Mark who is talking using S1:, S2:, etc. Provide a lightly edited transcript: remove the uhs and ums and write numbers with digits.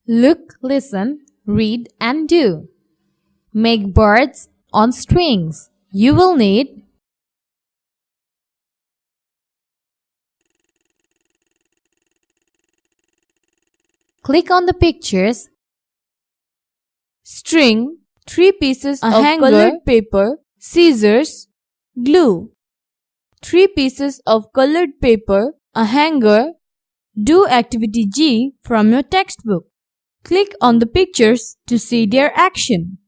S1: Look, listen, read and do. Make birds on strings. You will need click on the pictures,
S2: string, 3 pieces of
S1: hanger,
S2: colored paper, scissors, glue. 3 pieces of colored paper, a hanger. Do activity G from your textbook. Click on the pictures to see their action.